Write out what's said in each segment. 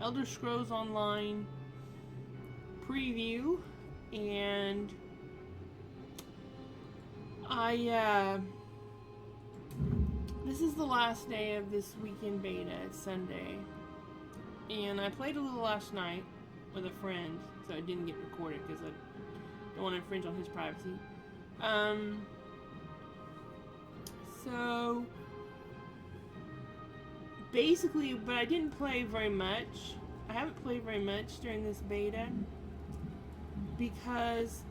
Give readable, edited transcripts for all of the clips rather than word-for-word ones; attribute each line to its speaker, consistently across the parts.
Speaker 1: Elder Scrolls Online preview, and this is the last day of this weekend beta. It's Sunday, and I played a little last night with a friend, so I didn't get recorded because I don't want to infringe on his privacy. So basically, but I didn't play very much. I haven't played very much during this beta because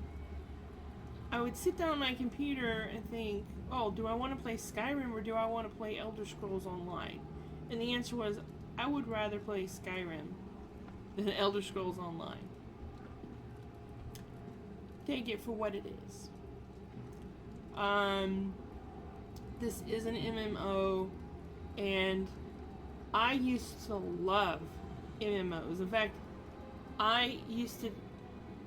Speaker 1: I would sit down on my computer and think, oh, do I want to play Skyrim or do I want to play Elder Scrolls Online? And the answer was, I would rather play Skyrim than Elder Scrolls Online. Take it for what it is. This is an MMO, and I used to love MMOs. In fact, I used to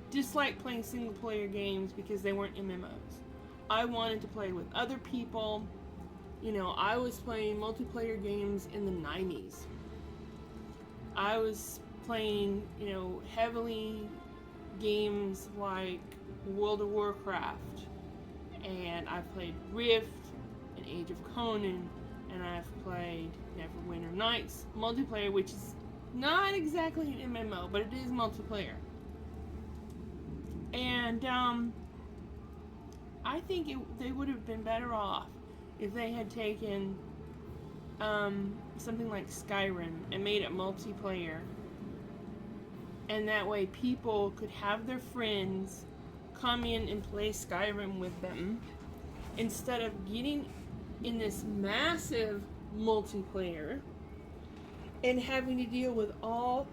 Speaker 1: dislike playing single player games because they weren't MMOs. I wanted to play with other people. You know, I was playing multiplayer games in the 90s. I was playing, you know, heavily games like World of Warcraft, and I've played Rift and Age of Conan, and I've played Neverwinter Nights multiplayer, which is not exactly an MMO, but it is multiplayer. And I think they would have been better off if they had taken something like Skyrim and made it multiplayer, and that way people could have their friends come in and play Skyrim with them instead of getting in this massive multiplayer and having to deal with all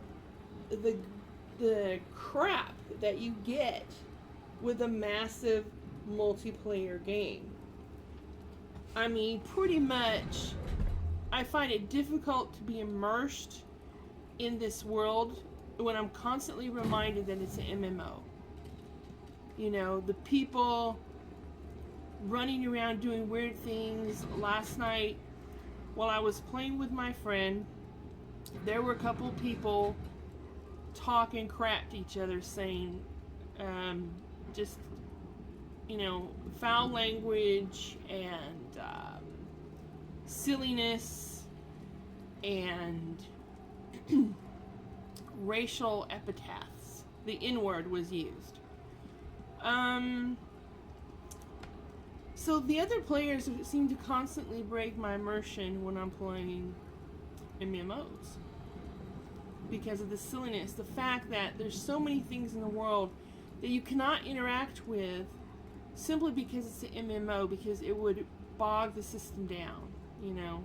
Speaker 1: the crap that you get with a massive multiplayer game. I mean, pretty much, I find it difficult to be immersed in this world when I'm constantly reminded that it's an MMO. You know, the people running around doing weird things. Last night, while I was playing with my friend, there were a couple people talking crap to each other, saying just, you know, foul language and silliness and racial epithets. The N-word was used. So the other players seem to constantly break my immersion when I'm playing MMOs because of the silliness, the fact that there's so many things in the world that you cannot interact with simply because it's an MMO, because it would bog the system down, you know.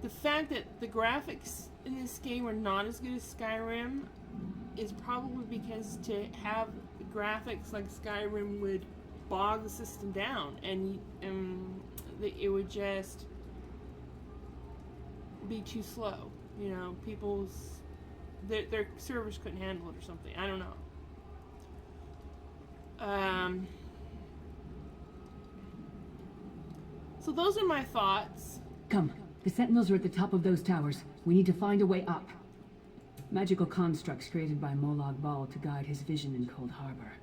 Speaker 1: The fact that the graphics in this game are not as good as Skyrim is probably because to have graphics like Skyrim would bog the system down, and it would just be too slow. You know, their servers couldn't handle it or something. I don't know. So those are my thoughts.
Speaker 2: Come, the Sentinels are at the top of those towers. We need to find a way up. Magical constructs created by Molag Bal to guide his vision in Cold Harbor.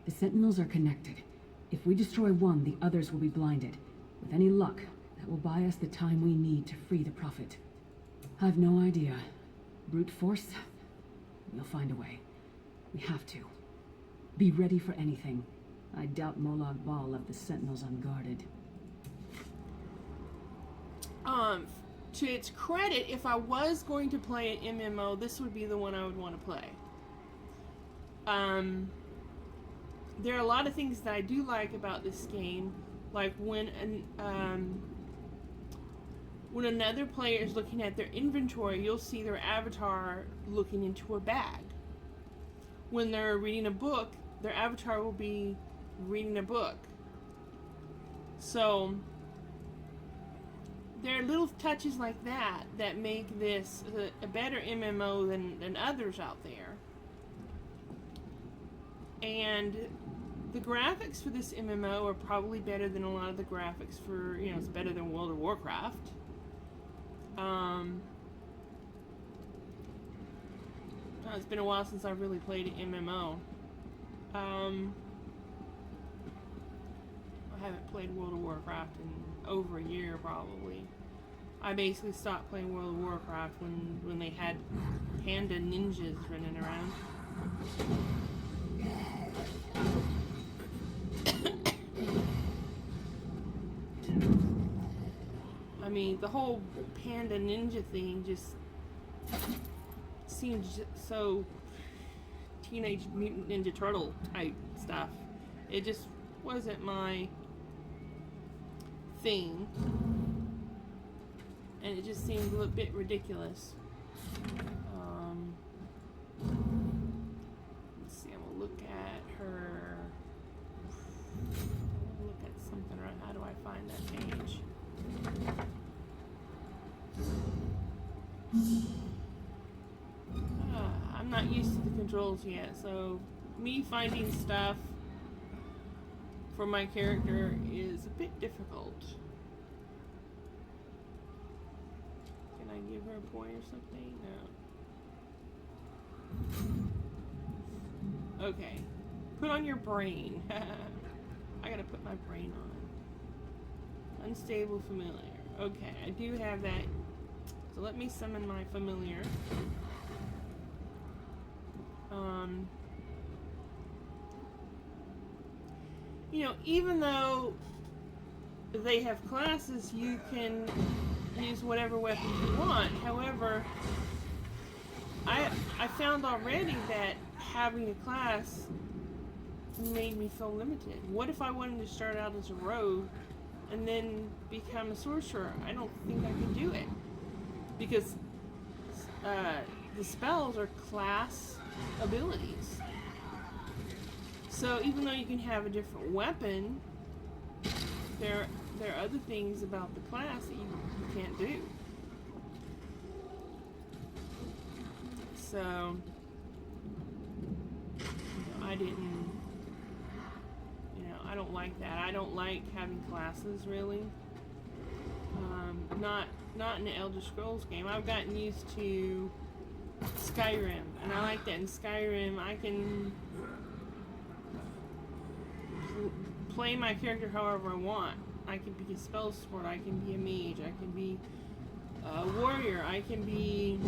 Speaker 2: The Sentinels are connected. If we destroy one, the others will be blinded. With any luck, that will buy us the time we need to free the Prophet. I've no idea. Brute force? We'll find a way. We have to. Be ready for anything. I doubt Molag Bal left the Sentinels unguarded.
Speaker 1: To its credit, if I was going to play an MMO, this would be the one I would want to play. There are a lot of things that I do like about this game, like when another player is looking at their inventory, you'll see their avatar looking into a bag. When they're reading a book, their avatar will be reading a book. So there are little touches like that that make this a better MMO than others out there. And the graphics for this MMO are probably better than a lot of the graphics for, you know, it's better than World of Warcraft. It's been a while since I've really played an MMO. I haven't played World of Warcraft in over a year, probably. I basically stopped playing World of Warcraft when they had panda ninjas running around. I mean, the whole panda ninja thing just seems so Teenage Mutant Ninja Turtle type stuff. It just wasn't my thing. And it just seemed a little bit ridiculous. Let's see, I'm gonna look at her. Look at something, right? How do I find that page? I'm not used to the controls yet, so me finding stuff for my character is a bit difficult. Can I give her a point or something? No. Okay. Put on your brain. I gotta put my brain on. Unstable familiar. Okay, I do have that. So let me summon my familiar. You know, even though they have classes, you can use whatever weapon you want. However, I found already that having a class made me feel limited. What if I wanted to start out as a rogue and then become a sorcerer? I don't think I could do it. Because the spells are class abilities. So even though you can have a different weapon, there are other things about the class that you can't do. So I didn't, I don't like that. I don't like having classes, really. Not in the Elder Scrolls game. I've gotten used to Skyrim, and I like that. In Skyrim, I can play my character however I want. I can be a spell sword, I can be a mage, I can be a warrior, I can be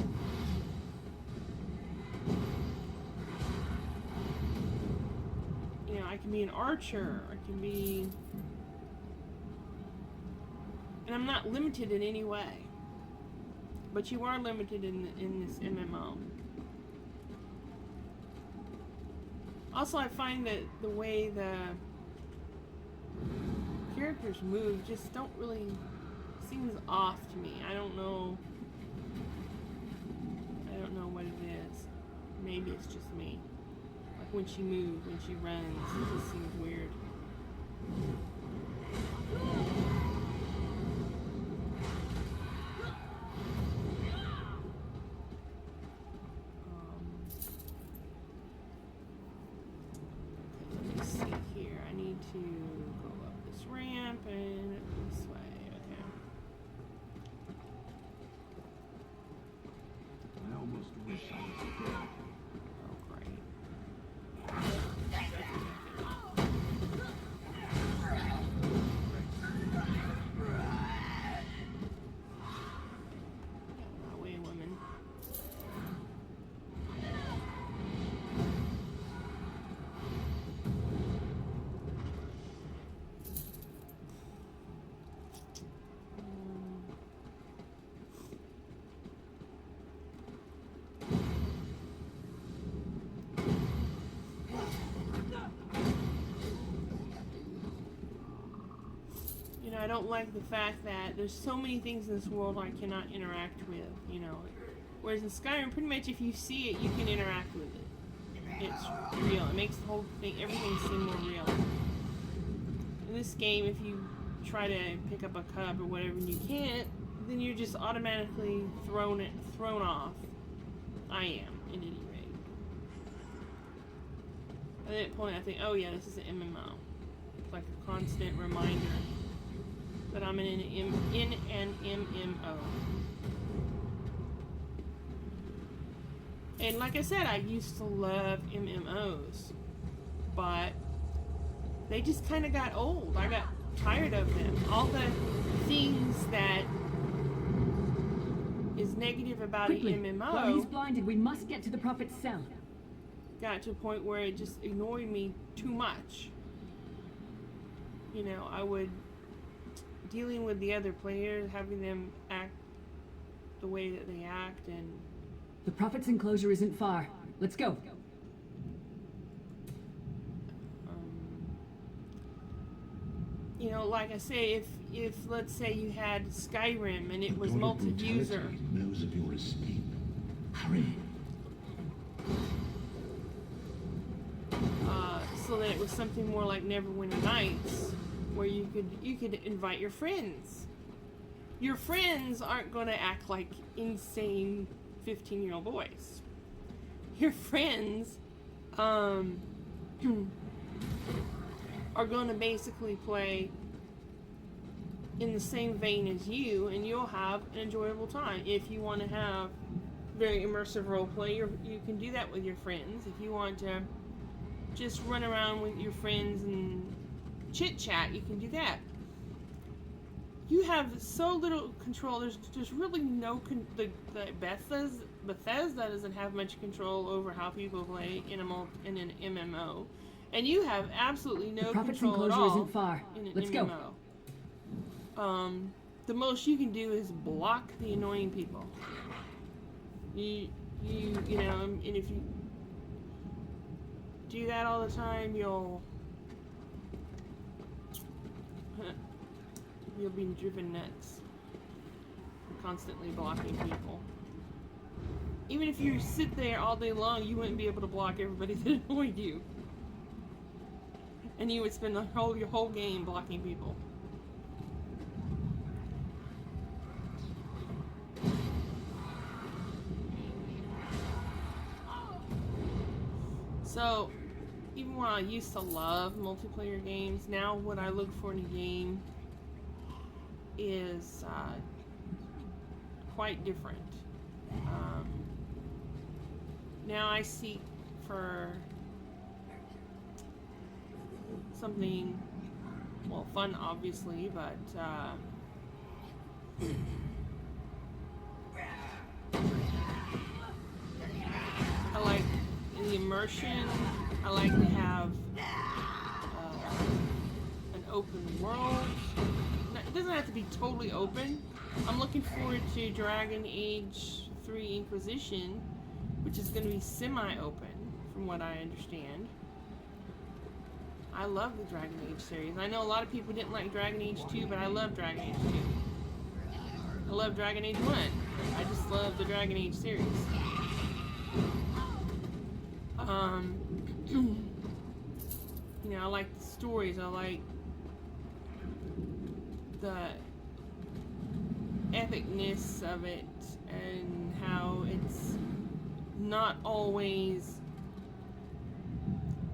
Speaker 1: I can be an archer, I can be, and I'm not limited in any way. But you are limited in this MMO. Also, I find that the way the characters move just don't really seems off to me. I don't know what it is. Maybe it's just me. Like when she moves, when she runs, it just seems weird. Let me see here. I need to go up this ramp and this way. Okay.
Speaker 3: I almost wish I was dead.
Speaker 1: Oh, great. Get away, women. I don't like the fact that there's so many things in this world I cannot interact with, Whereas in Skyrim, pretty much if you see it, you can interact with it. It's real. It makes the whole thing, everything seem more real. In this game, if you try to pick up a cup or whatever and you can't, then you're just automatically thrown off. I am, at any rate. At that point, I think, oh yeah, this is an MMO. It's like a constant reminder that I'm in an MMO. And like I said, I used to love MMOs, but they just kind of got old. I got tired of them. All the things that is negative about
Speaker 2: Quickly,
Speaker 1: an
Speaker 2: while he's
Speaker 1: MMO
Speaker 2: blinded, we must get to the Prophet's cell.
Speaker 1: got to a point where it just annoyed me too much. You know, I would, dealing with the other players, having them act the way that they act, and
Speaker 2: The Prophet's enclosure isn't far. Let's go.
Speaker 1: you know, like I say, if let's say you had Skyrim and it was multi-user,
Speaker 3: knows of your escape. Hurry.
Speaker 1: so that it was something more like Neverwinter Nights, where you could invite your friends. Your friends aren't going to act like insane 15-year-old boys. Your friends are going to basically play in the same vein as you, and you'll have an enjoyable time. If you want to have very immersive role play, you can do that with your friends. If you want to just run around with your friends and chit chat, you can do that. You have so little control. There's really no Bethesda doesn't have much control over how people play in an MMO, and you have absolutely no control at all.
Speaker 2: Isn't far.
Speaker 1: In an
Speaker 2: Let's
Speaker 1: MMO. Go. The most you can do is block the annoying people. You know, and if you do that all the time, you'll be driven nuts. Constantly blocking people. Even if you sit there all day long, you wouldn't be able to block everybody that annoyed you. And you would spend your whole game blocking people. So, even while I used to love multiplayer games, now what I look for in a game is quite different. Now I seek for something, well, fun obviously, but I like the immersion. I like to have an open world. It doesn't have to be totally open. I'm looking forward to Dragon Age 3 Inquisition, which is going to be semi-open, from what I understand. I love the Dragon Age series. I know a lot of people didn't like Dragon Age 2, but I love Dragon Age 2. I love Dragon Age 1. I just love the Dragon Age series. You know, I like the stories. I like the epicness of it and how it's not always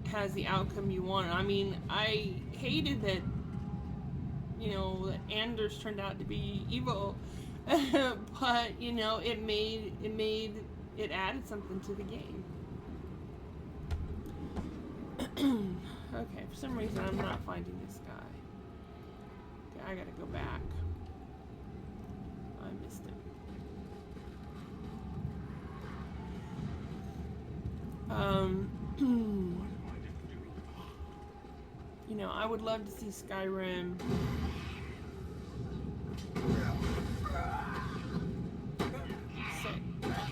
Speaker 1: has the outcome you want. I mean, I hated that, you know, that Anders turned out to be evil, but you know, it added something to the game. Okay, for some reason I'm not finding this guy. Okay, I gotta go back. I missed him. You know, I would love to see Skyrim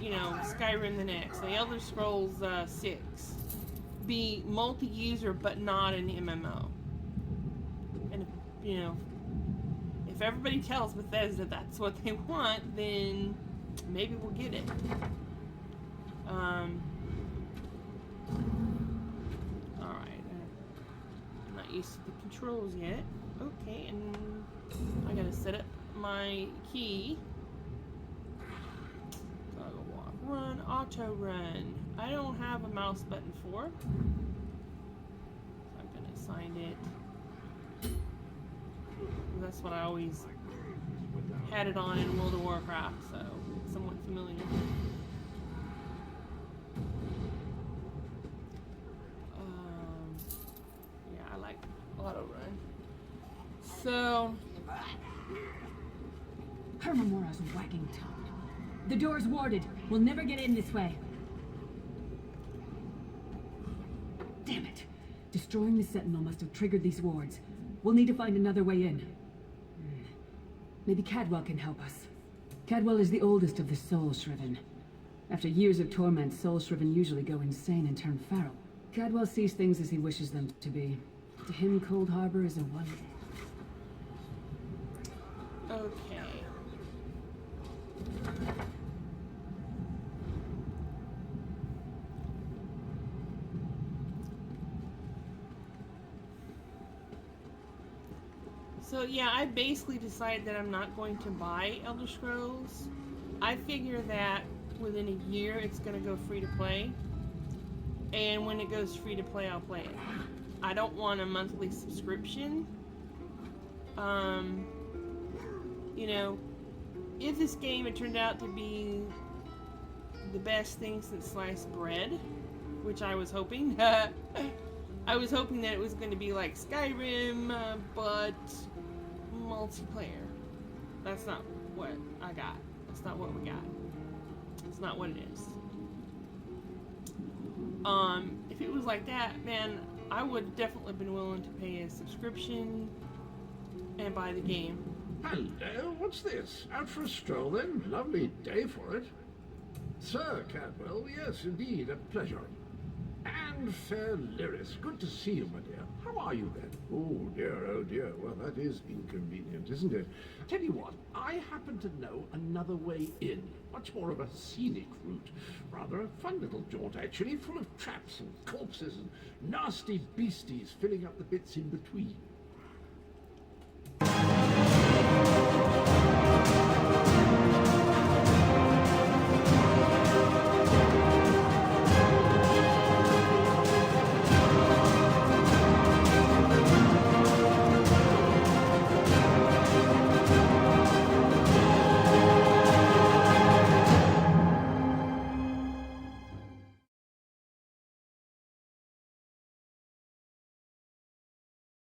Speaker 1: you know, Skyrim the next, the Elder Scrolls 6 be multi-user but not an MMO. And if, you know, if everybody tells Bethesda that's what they want, then maybe we'll get it. Alright, I'm not used to the controls yet. Okay, and I gotta set up my key. Toggle walk, run, auto run. I don't have a mouse button for. So I'm gonna assign it. That's what I always had it on in World of Warcraft, so somewhat familiar. auto run. So,
Speaker 2: Hermamora's wagging tongue. The door's warded. We'll never get in this way. Damn it. Destroying the Sentinel must have triggered these wards. We'll need to find another way in. Maybe Cadwell can help us. Cadwell is the oldest of the Soul Shriven. After years of torment, Soul Shriven usually go insane and turn feral. Cadwell sees things as he wishes them to be. To him, Cold Harbor is a wonder.
Speaker 1: okay. So yeah, I basically decided that I'm not going to buy Elder Scrolls. I figure that within a year it's going to go free to play. And when it goes free to play, I'll play it. I don't want a monthly subscription. You know, if this game had turned out to be the best thing since sliced bread, which I was hoping, I was hoping that it was going to be like Skyrim, but multiplayer. That's not what I got. That's not what we got. It's not what it is. If it was like that, man, I would definitely been willing to pay a subscription and buy the game.
Speaker 3: Hello, what's this? Out for a stroll then? Lovely day for it. Sir Cadwell, yes, indeed, a pleasure. And fair Lyris, good to see you, my dear. How are you then? Oh dear, well that is inconvenient, isn't it? Tell you what, I happen to know another way in. Much more of a scenic route. Rather a fun little jaunt, actually, full of traps and corpses and nasty beasties filling up the bits in between.